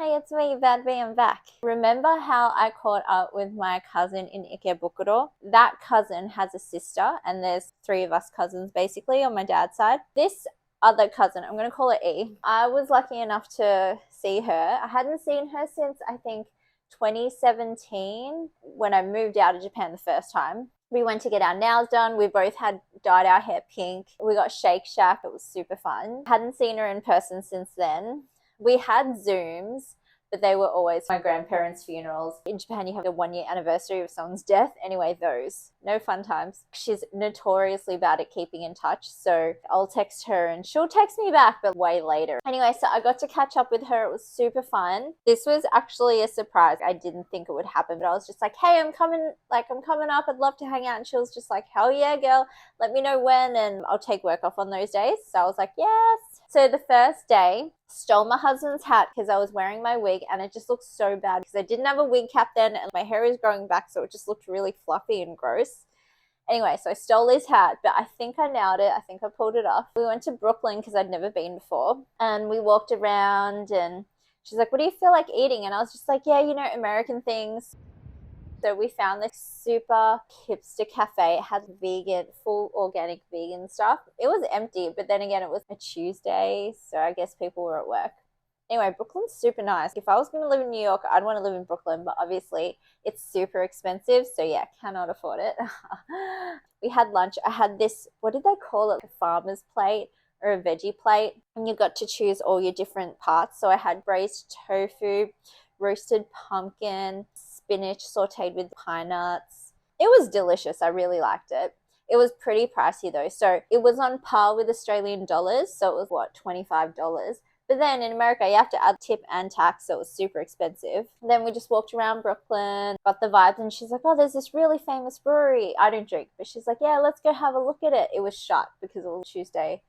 Hey, it's me, Bad Bee, I'm back. Remember how I caught up with my cousin in Ikebukuro? That cousin has a sister, and there's three of us cousins basically on my dad's side. This other cousin, I'm going to call it E, I was lucky enough to see her. I hadn't seen her since I think 2017 when I moved out of Japan the first time. We went to get our nails done. We both had dyed our hair pink. We got Shake Shack. It was super fun. Hadn't seen her in person since then. We had Zooms, but they were always my grandparents' funerals. In Japan, you have the 1 year anniversary of someone's death. Anyway, those. No fun times. She's notoriously bad at keeping in touch, so I'll text her and she'll text me back, but way later. Anyway, so I got to catch up with her. It was super fun. This was actually a surprise. I didn't think it would happen, but I was just like, hey, I'm coming up. I'd love to hang out. And she was just like, hell yeah, girl. Let me know when and I'll take work off on those days. So I was like, yes. So the first day, stole my husband's hat because I was wearing my wig and it just looked so bad because I didn't have a wig cap then and my hair is growing back, so it just looked really fluffy and gross. Anyway, so I stole his hat, but I think I nailed it. I think I pulled it off. We went to Brooklyn because I'd never been before, and we walked around and she's like, what do you feel like eating? And I was just like, yeah, American things. So we found this super hipster cafe. It had vegan, full organic vegan stuff. It was empty, but then again, it was a Tuesday, so I guess people were at work. Anyway, Brooklyn's super nice. If I was going to live in New York, I'd want to live in Brooklyn, but obviously it's super expensive, so yeah, cannot afford it. We had lunch. I had this, what did they call it? A farmer's plate or a veggie plate, and you got to choose all your different parts. So I had braised tofu, roasted pumpkin, spinach sauteed with pine nuts. It was delicious. I really liked it. It was pretty pricey though. So it was on par with Australian dollars. So it was what, $25. But then in America, you have to add tip and tax, so it was super expensive. Then we just walked around Brooklyn, got the vibes, and she's like, oh, there's this really famous brewery. I don't drink, but she's like, yeah, let's go have a look at it. It was shut because it was Tuesday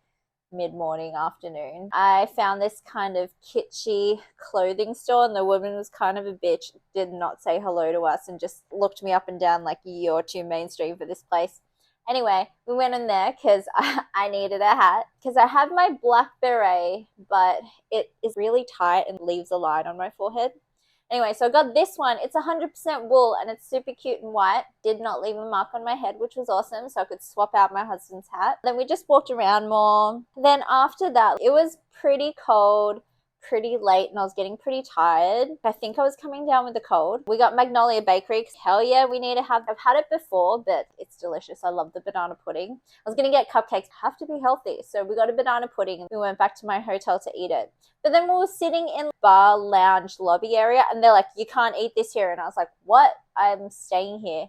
mid-morning, afternoon. I found this kind of kitschy clothing store and the woman was kind of a bitch, did not say hello to us and just looked me up and down like, you're too mainstream for this place. Anyway, we went in there because I needed a hat because I have my black beret, but it is really tight and leaves a line on my forehead. Anyway, so I got this one. It's 100% wool and it's super cute and white. Did not leave a mark on my head, which was awesome. So I could swap out my husband's hat. Then we just walked around more. Then after that, it was pretty cold, pretty late, and I was getting pretty tired. I think I was coming down with a cold. We got Magnolia Bakery. Hell yeah, we need to have. I've had it before, but it's delicious. I love the banana pudding. I was going to get cupcakes. Have to be healthy. So we got a banana pudding and we went back to my hotel to eat it. But then we were sitting in bar lounge lobby area and they're like, you can't eat this here. And I was like, what? I'm staying here.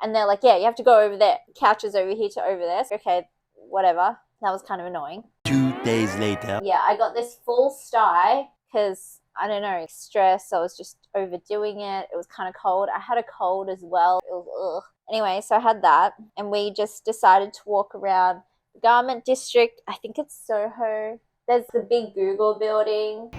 And they're like, yeah, you have to go over there. Couches over here to over there. So, okay, whatever. That was kind of annoying. 2 days later. Yeah, I got this full sty because, I don't know, stress. I was just overdoing it. It was kind of cold. I had a cold as well. It was ugh. Anyway, so I had that. And we just decided to walk around the garment district. I think it's Soho. There's the big Google building.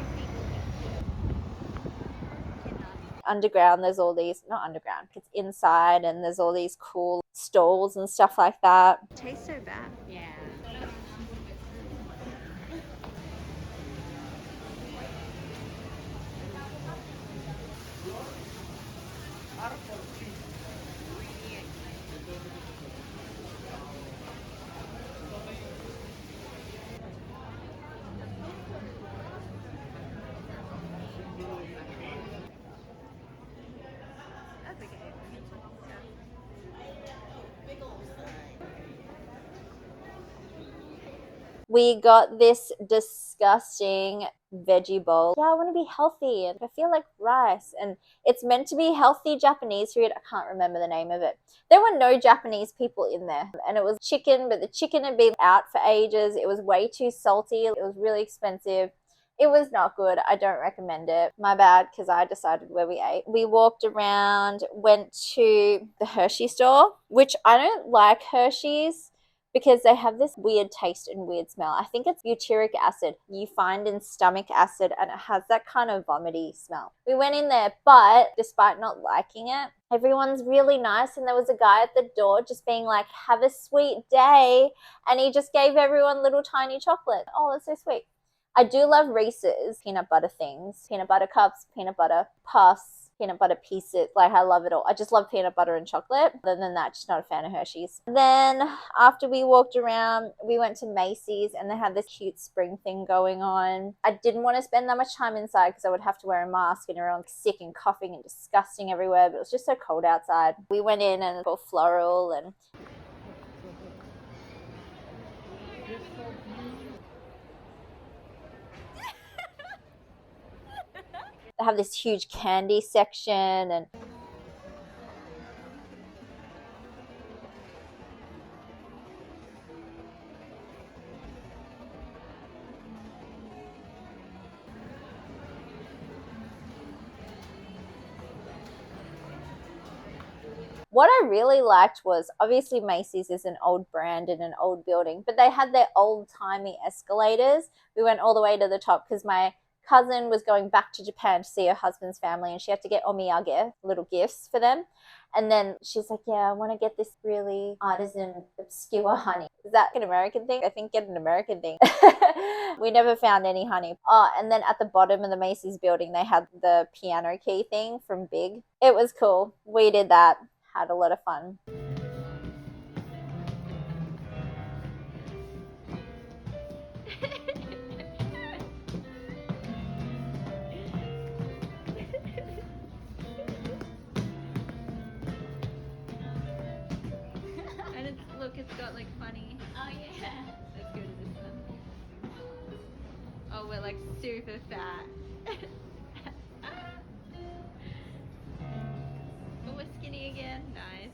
Underground, there's all these, not underground, it's inside, and there's all these cool stalls and stuff like that. It tastes so bad. Yeah. That's okay. We got this disgusting veggie bowl. Yeah, I want to be healthy and I feel like rice, and it's meant to be healthy Japanese food. I can't remember the name of it. There were no Japanese people in there, and it was chicken, but the chicken had been out for ages. It was way too salty. It was really expensive. It was not good. I don't recommend it. My bad, because I decided where we ate. We walked around, went to the Hershey store, which I don't like Hershey's because they have this weird taste and weird smell. I think it's butyric acid you find in stomach acid, and it has that kind of vomity smell. We went in there, but despite not liking it, everyone's really nice, and there was a guy at the door just being like, have a sweet day, and he just gave everyone little tiny chocolate. Oh, that's so sweet. I do love Reese's peanut butter things, peanut butter cups, peanut butter puffs, peanut butter pieces. Like, I love it all. I just love peanut butter and chocolate. Other than that, just not a fan of Hershey's. Then after we walked around, we went to Macy's and they had this cute spring thing going on. I didn't want to spend that much time inside because I would have to wear a mask and everyone's sick and coughing and disgusting everywhere, but it was just so cold outside. We went in and it was all floral and they have this huge candy section and what I really liked was obviously Macy's is an old brand in an old building, but they had their old timey escalators. We went all the way to the top because my cousin was going back to Japan to see her husband's family and she had to get omiyage, little gifts for them. And then she's like, yeah, I want to get this really artisan, obscure honey. Is that an American thing? I think get an American thing. We never found any honey. Oh, and then at the bottom of the Macy's building, they had the piano key thing from Big. It was cool. We did that. Had a lot of fun. And look, it's got like funny. Oh yeah. Let's go to this one. Oh, we're like super fat. Oh, we're skinny again. Nice.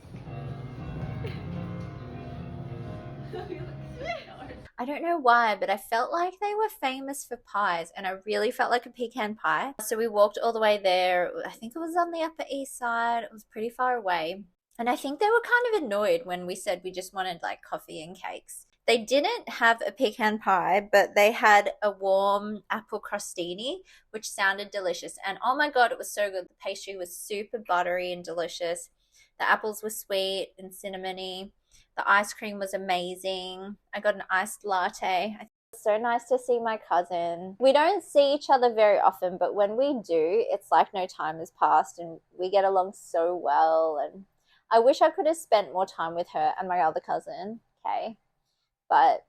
I don't know why, but I felt like they were famous for pies and I really felt like a pecan pie. So we walked all the way there. I think it was on the Upper East Side. It was pretty far away. And I think they were kind of annoyed when we said we just wanted like coffee and cakes. They didn't have a pecan pie, but they had a warm apple crostini, which sounded delicious. And oh my God, it was so good. The pastry was super buttery and delicious. The apples were sweet and cinnamony. The ice cream was amazing. I got an iced latte. It's so nice to see my cousin. We don't see each other very often, but when we do, it's like no time has passed and we get along so well. And I wish I could have spent more time with her and my other cousin, okay? But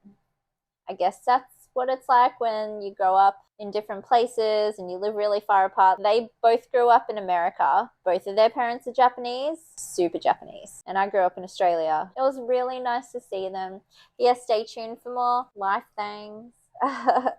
I guess that's what it's like when you grow up in different places and you live really far apart. They both grew up in America. Both of their parents are Japanese, super Japanese. And I grew up in Australia. It was really nice to see them. Yeah, stay tuned for more life things.